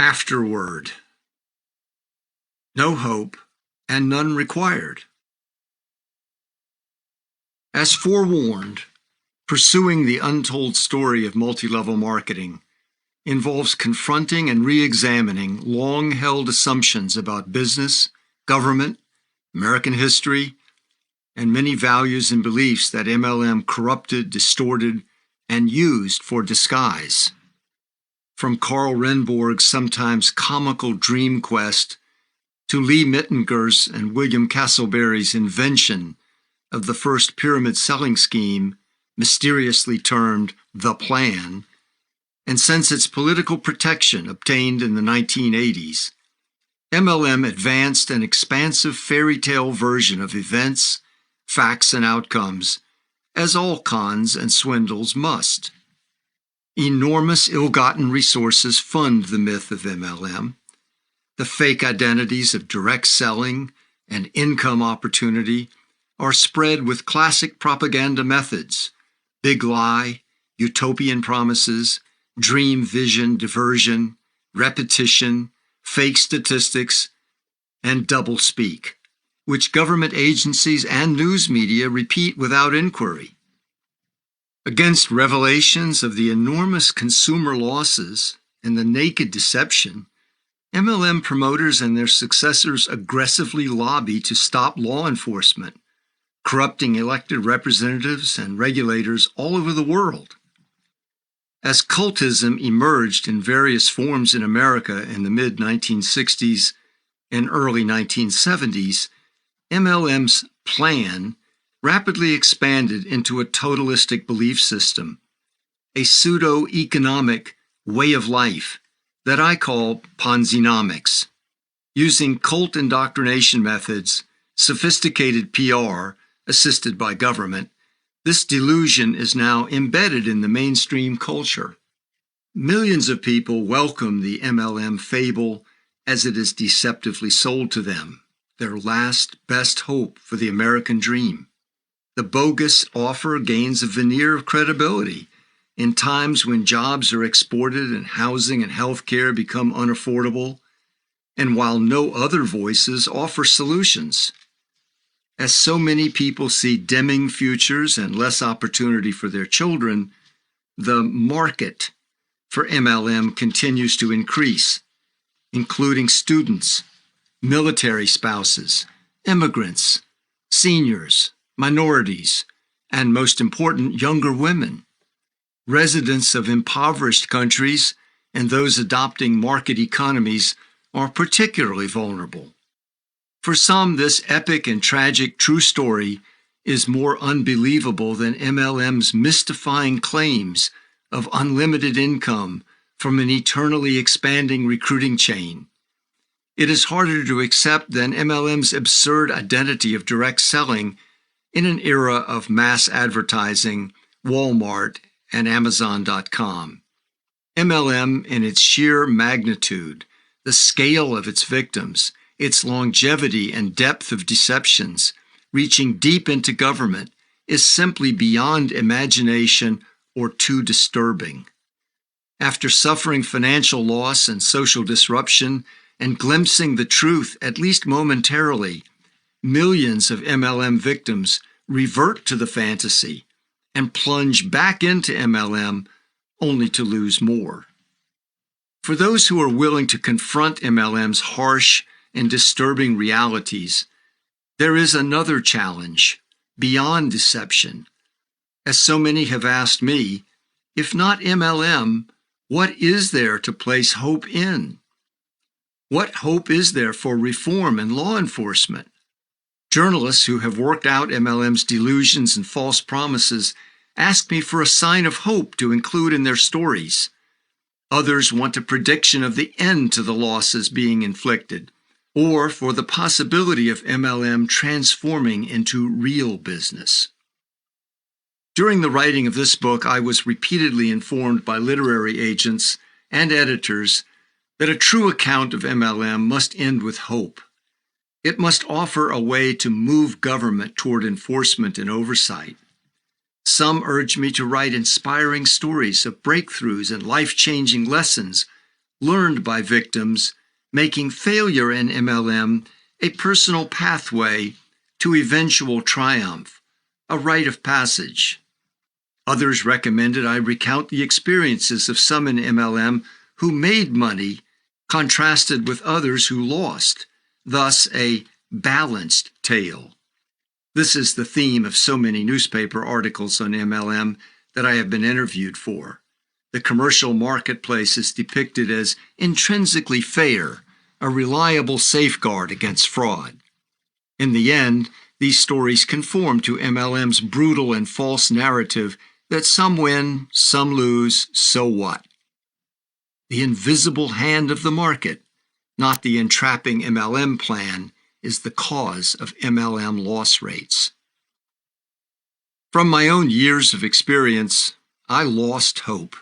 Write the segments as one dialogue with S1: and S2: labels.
S1: Afterword. No hope and none required. As forewarned, pursuing the untold story of multi-level marketing involves confronting and re-examining long-held assumptions about business, government, American history, and many values and beliefs that MLM corrupted, distorted, and used for disguise. From Carl Renborg's sometimes comical dream quest to Lee Mittinger's and William Castleberry's invention of the first pyramid selling scheme, mysteriously termed the Plan, and since its political protection obtained in the 1980s, MLM advanced an expansive fairy tale version of events, facts, and outcomes, as all cons and swindles must. Enormous ill-gotten resources fund the myth of MLM. The fake identities of direct selling and income opportunity are spread with classic propaganda methods: big lie, utopian promises, dream vision diversion, repetition, fake statistics, and doublespeak, which government agencies and news media repeat without inquiry. Against revelations of the enormous consumer losses and the naked deception, MLM promoters and their successors aggressively lobby to stop law enforcement, corrupting elected representatives and regulators all over the world. As cultism emerged in various forms in America in the mid-1960s and early 1970s, MLM's plan rapidly expanded into a totalistic belief system, a pseudo-economic way of life that I call Ponzinomics. Using cult indoctrination methods, sophisticated PR, assisted by government, this delusion is now embedded in the mainstream culture. Millions of people welcome the MLM fable as it is deceptively sold to them, their last best hope for the American dream. The bogus offer gains a veneer of credibility in times when jobs are exported and housing and health care become unaffordable, and while no other voices offer solutions. As so many people see dimming futures and less opportunity for their children, the market for MLM continues to increase, including students, military spouses, immigrants, seniors, minorities, and most important, younger women. Residents of impoverished countries and those adopting market economies are particularly vulnerable. For some, this epic and tragic true story is more unbelievable than MLM's mystifying claims of unlimited income from an eternally expanding recruiting chain. It is harder to accept than MLM's absurd identity of direct selling in an era of mass advertising, Walmart, and Amazon.com. MLM, in its sheer magnitude, the scale of its victims, its longevity and depth of deceptions, reaching deep into government, is simply beyond imagination or too disturbing. After suffering financial loss and social disruption and glimpsing the truth, at least momentarily, millions of MLM victims revert to the fantasy and plunge back into MLM only to lose more. For those who are willing to confront MLM's harsh and disturbing realities, there is another challenge beyond deception. As so many have asked me, if not MLM, what is there to place hope in? What hope is there for reform and law enforcement? Journalists who have worked out MLM's delusions and false promises ask me for a sign of hope to include in their stories. Others want a prediction of the end to the losses being inflicted, or for the possibility of MLM transforming into real business. During the writing of this book, I was repeatedly informed by literary agents and editors that a true account of MLM must end with hope. It must offer a way to move government toward enforcement and oversight. Some urge me to write inspiring stories of breakthroughs and life-changing lessons learned by victims, making failure in MLM a personal pathway to eventual triumph, a rite of passage. Others recommended I recount the experiences of some in MLM who made money, contrasted with others who lost, thus a balanced tale. This is the theme of so many newspaper articles on MLM that I have been interviewed for. The commercial marketplace is depicted as intrinsically fair, a reliable safeguard against fraud. In the end, these stories conform to MLM's brutal and false narrative that some win, some lose, so what? The invisible hand of the market, not the entrapping MLM plan, is the cause of MLM loss rates. From my own years of experience, I lost hope.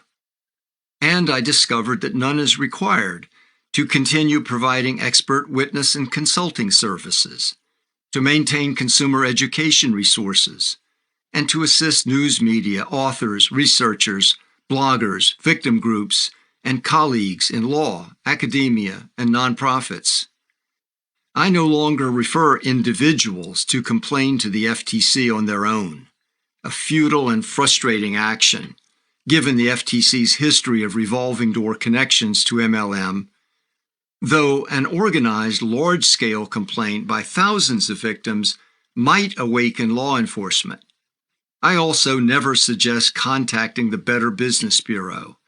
S1: And I discovered that none is required to continue providing expert witness and consulting services, to maintain consumer education resources, and to assist news media, authors, researchers, bloggers, victim groups, and colleagues in law, academia, and nonprofits. I no longer refer individuals to complain to the FTC on their own, a futile and frustrating action, given the FTC's history of revolving door connections to MLM, though an organized large-scale complaint by thousands of victims might awaken law enforcement. I also never suggest contacting the Better Business Bureau.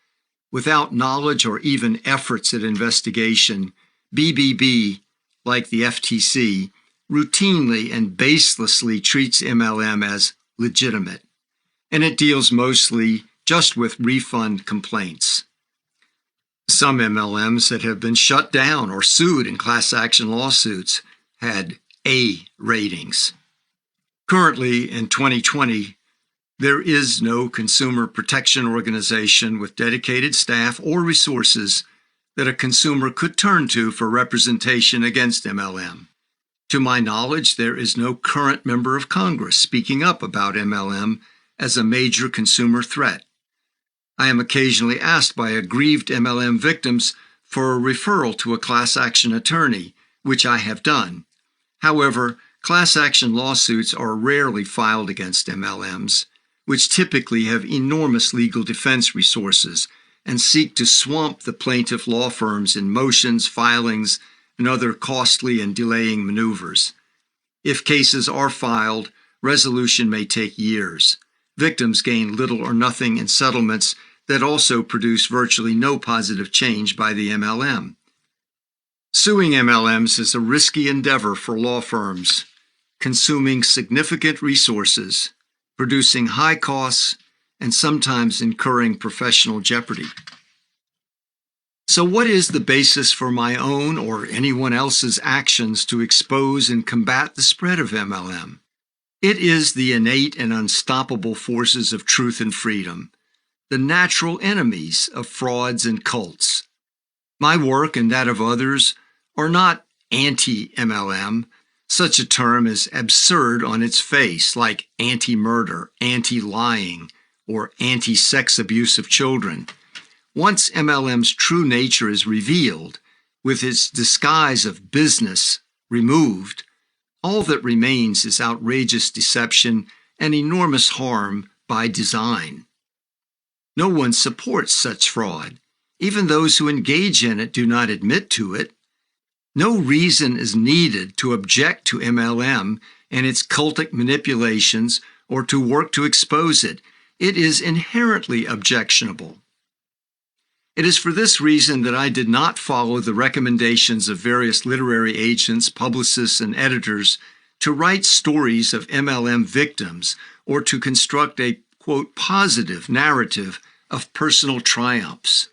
S1: Without knowledge or even efforts at investigation, BBB, like the FTC, routinely and baselessly treats MLM as legitimate, and it deals mostly just with refund complaints. Some MLMs that have been shut down or sued in class action lawsuits had A ratings. Currently, in 2020, there is no consumer protection organization with dedicated staff or resources that a consumer could turn to for representation against MLM. To my knowledge, there is no current member of Congress speaking up about MLM as a major consumer threat. I am occasionally asked by aggrieved MLM victims for a referral to a class action attorney, which I have done. However, class action lawsuits are rarely filed against MLMs, which typically have enormous legal defense resources and seek to swamp the plaintiff law firms in motions, filings, and other costly and delaying maneuvers. If cases are filed, resolution may take years. Victims gain little or nothing in settlements that also produce virtually no positive change by the MLM. Suing MLMs is a risky endeavor for law firms, consuming significant resources, producing high costs, and sometimes incurring professional jeopardy. So what is the basis for my own or anyone else's actions to expose and combat the spread of MLM? It is the innate and unstoppable forces of truth and freedom, the natural enemies of frauds and cults. My work and that of others are not anti-MLM. Such a term is absurd on its face, like anti-murder, anti-lying, or anti-sex abuse of children. Once MLM's true nature is revealed, with its disguise of business removed, all that remains is outrageous deception and enormous harm by design. No one supports such fraud. Even those who engage in it do not admit to it. No reason is needed to object to MLM and its cultic manipulations or to work to expose it. It is inherently objectionable. It is for this reason that I did not follow the recommendations of various literary agents, publicists, and editors to write stories of MLM victims or to construct a, quote, positive narrative of personal triumphs.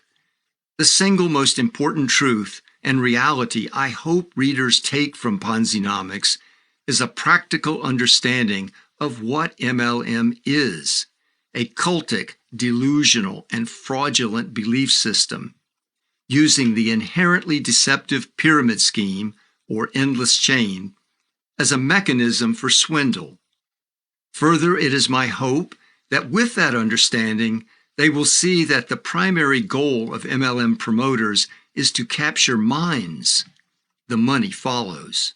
S1: The single most important truth and reality I hope readers take from Ponzinomics is a practical understanding of what MLM is, a cultic, delusional, and fraudulent belief system, using the inherently deceptive pyramid scheme, or endless chain, as a mechanism for swindle. Further, it is my hope that with that understanding, they will see that the primary goal of MLM promoters is to capture minds. The money follows.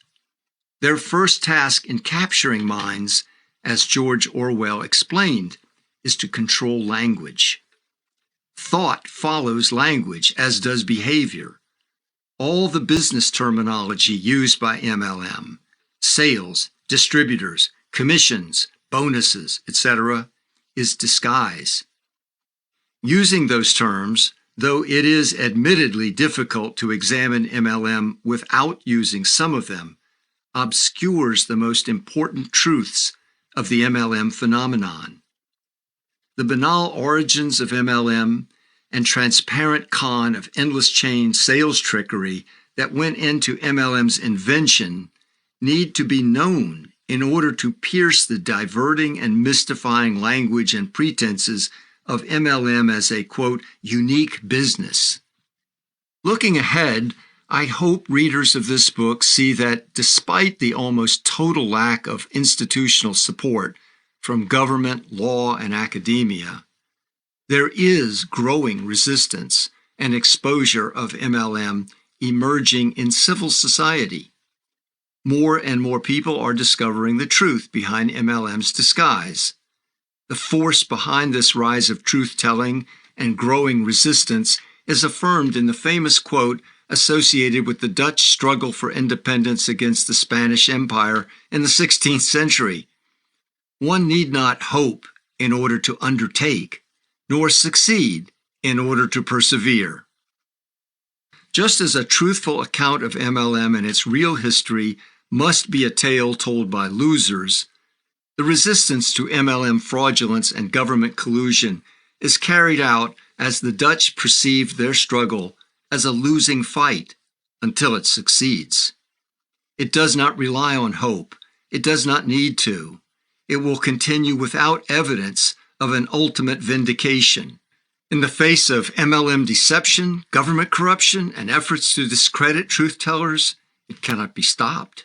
S1: Their first task in capturing minds, as George Orwell explained, is to control language. Thought follows language, as does behavior. All the business terminology used by MLM, sales, distributors, commissions, bonuses, etc., is disguise. Using those terms, though it is admittedly difficult to examine MLM without using some of them, obscures the most important truths of the MLM phenomenon. The banal origins of MLM and transparent con of endless chain sales trickery that went into MLM's invention need to be known in order to pierce the diverting and mystifying language and pretenses of MLM as a, quote, unique business. Looking ahead, I hope readers of this book see that despite the almost total lack of institutional support from government, law, and academia, there is growing resistance and exposure of MLM emerging in civil society. More and more people are discovering the truth behind MLM's disguise. The force behind this rise of truth-telling and growing resistance is affirmed in the famous quote associated with the Dutch struggle for independence against the Spanish Empire in the 16th century. One need not hope in order to undertake, nor succeed in order to persevere. Just as a truthful account of MLM and its real history must be a tale told by losers, the resistance to MLM fraudulence and government collusion is carried out as the Dutch perceived their struggle as a losing fight until it succeeds. It does not rely on hope. It does not need to. It will continue without evidence of an ultimate vindication. In the face of MLM deception, government corruption, and efforts to discredit truth-tellers, it cannot be stopped.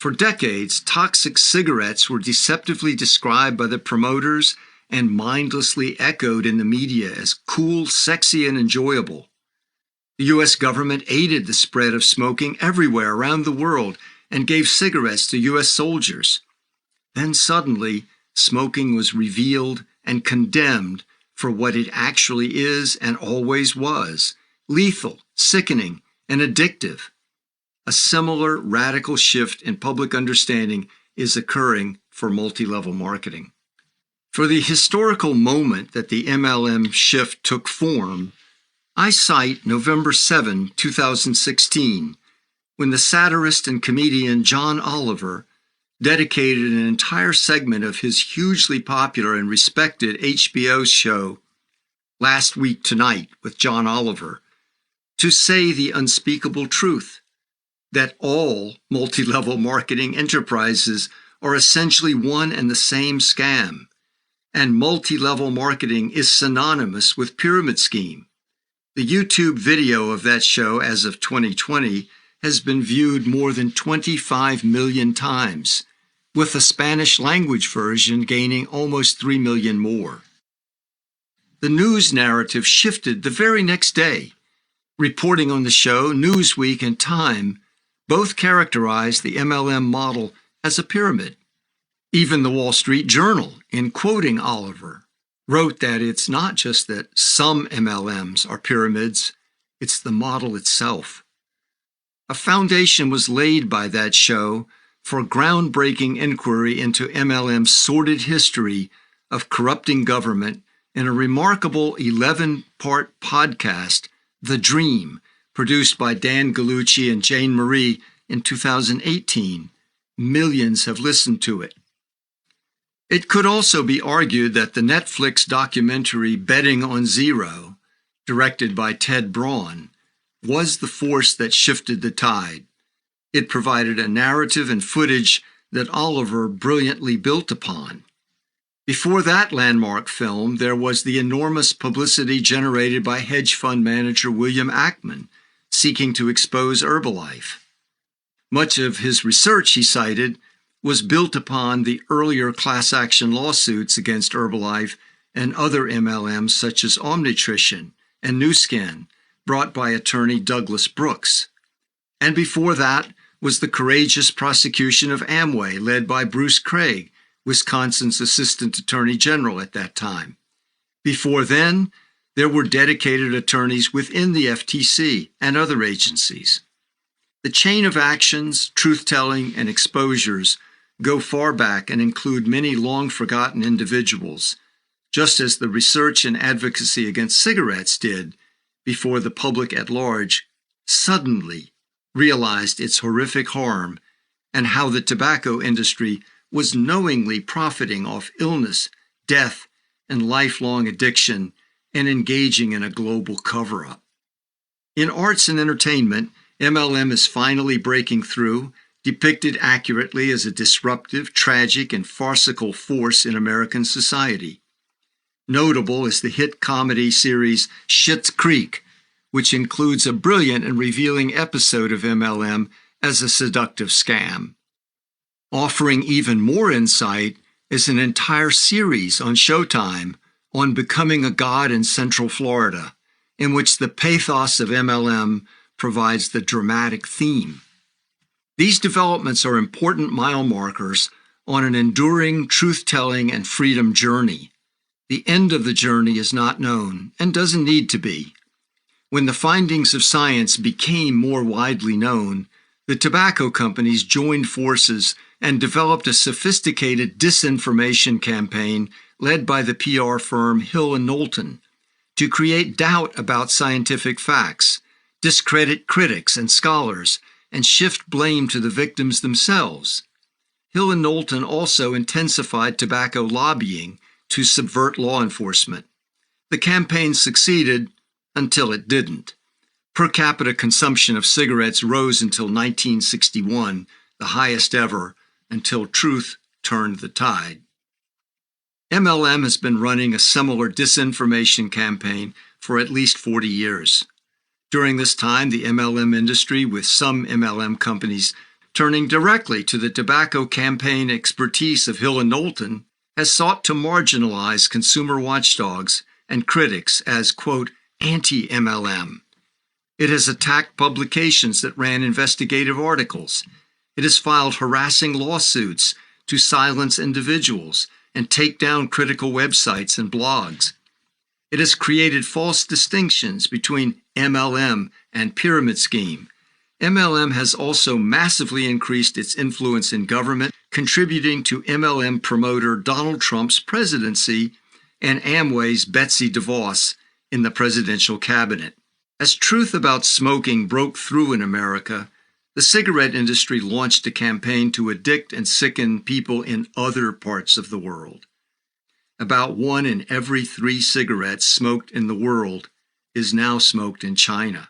S1: For decades, toxic cigarettes were deceptively described by the promoters and mindlessly echoed in the media as cool, sexy, and enjoyable. The U.S. government aided the spread of smoking everywhere around the world and gave cigarettes to U.S. soldiers. Then suddenly, smoking was revealed and condemned for what it actually is and always was: lethal, sickening, and addictive. A similar radical shift in public understanding is occurring for multi-level marketing. For the historical moment that the MLM shift took form, I cite November 7, 2016, when the satirist and comedian John Oliver dedicated an entire segment of his hugely popular and respected HBO show, Last Week Tonight with John Oliver, to say the unspeakable truth that all multi-level marketing enterprises are essentially one and the same scam, and multi-level marketing is synonymous with pyramid scheme. The YouTube video of that show as of 2020 has been viewed more than 25 million times, with the Spanish language version gaining almost 3 million more. The news narrative shifted the very next day. Reporting on the show, Newsweek and Time both characterized the MLM model as a pyramid. Even the Wall Street Journal, in quoting Oliver, wrote that it's not just that some MLMs are pyramids, it's the model itself. A foundation was laid by that show for groundbreaking inquiry into MLM's sordid history of corrupting government in a remarkable 11-part podcast, The Dream, produced by Dan Gallucci and Jane Marie in 2018. Millions have listened to it. It could also be argued that the Netflix documentary Betting on Zero, directed by Ted Braun, was the force that shifted the tide. It provided a narrative and footage that Oliver brilliantly built upon. Before that landmark film, there was the enormous publicity generated by hedge fund manager William Ackman, seeking to expose Herbalife. Much of his research, he cited, was built upon the earlier class action lawsuits against Herbalife and other MLMs such as Omnitrition and Nu Skin brought by attorney Douglas Brooks. And before that was the courageous prosecution of Amway, led by Bruce Craig, Wisconsin's Assistant Attorney General at that time. Before then, there were dedicated attorneys within the FTC and other agencies. The chain of actions, truth-telling, and exposures go far back and include many long-forgotten individuals, just as the research and advocacy against cigarettes did before the public at large suddenly realized its horrific harm and how the tobacco industry was knowingly profiting off illness, death, and lifelong addiction and engaging in a global cover-up. In arts and entertainment, MLM is finally breaking through, depicted accurately as a disruptive, tragic, and farcical force in American society. Notable is the hit comedy series Schitt's Creek, which includes a brilliant and revealing episode of MLM as a seductive scam. Offering even more insight is an entire series on Showtime on becoming a god in Central Florida, in which the pathos of MLM provides the dramatic theme. These developments are important mile markers on an enduring truth-telling and freedom journey. The end of the journey is not known and doesn't need to be. When the findings of science became more widely known, the tobacco companies joined forces and developed a sophisticated disinformation campaign led by the PR firm Hill & Knowlton to create doubt about scientific facts, discredit critics and scholars, and shift blame to the victims themselves. Hill & Knowlton also intensified tobacco lobbying to subvert law enforcement. The campaign succeeded until it didn't. Per capita consumption of cigarettes rose until 1961, the highest ever, until truth turned the tide. MLM has been running a similar disinformation campaign for at least 40 years. During this time, the MLM industry, with some MLM companies turning directly to the tobacco campaign expertise of Hill & Knowlton, has sought to marginalize consumer watchdogs and critics as, quote, anti-MLM. It has attacked publications that ran investigative articles. It has filed harassing lawsuits to silence individuals and take down critical websites and blogs. It has created false distinctions between MLM and pyramid scheme. MLM has also massively increased its influence in government, contributing to MLM promoter Donald Trump's presidency and Amway's Betsy DeVos in the presidential cabinet. As truth about smoking broke through in America, the cigarette industry launched a campaign to addict and sicken people in other parts of the world. About 1 in every 3 cigarettes smoked in the world is now smoked in China.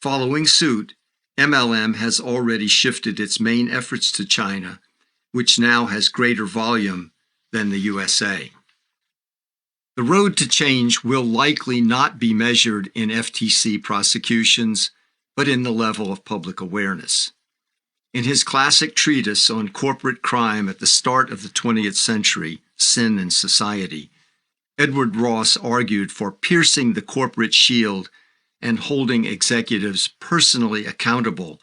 S1: Following suit, MLM has already shifted its main efforts to China, which now has greater volume than the USA. The road to change will likely not be measured in FTC prosecutions, but in the level of public awareness. In his classic treatise on corporate crime at the start of the 20th century, Sin and Society, Edward Ross argued for piercing the corporate shield and holding executives personally accountable,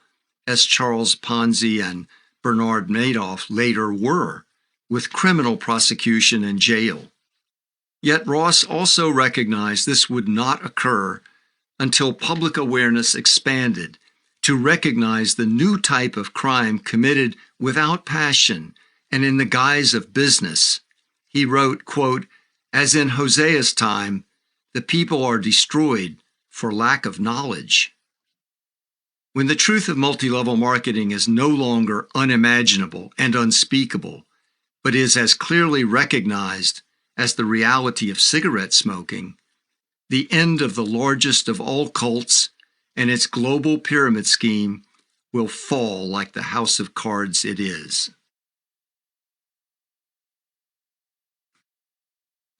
S1: as Charles Ponzi and Bernard Madoff later were, with criminal prosecution and jail. Yet Ross also recognized this would not occur until public awareness expanded to recognize the new type of crime committed without passion and in the guise of business. He wrote, quote, "As in Hosea's time, the people are destroyed for lack of knowledge." When the truth of multi-level marketing is no longer unimaginable and unspeakable, but is as clearly recognized as the reality of cigarette smoking, the end of the largest of all cults and its global pyramid scheme will fall like the house of cards it is.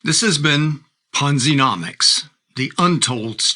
S1: This has been Ponzinomics, the untold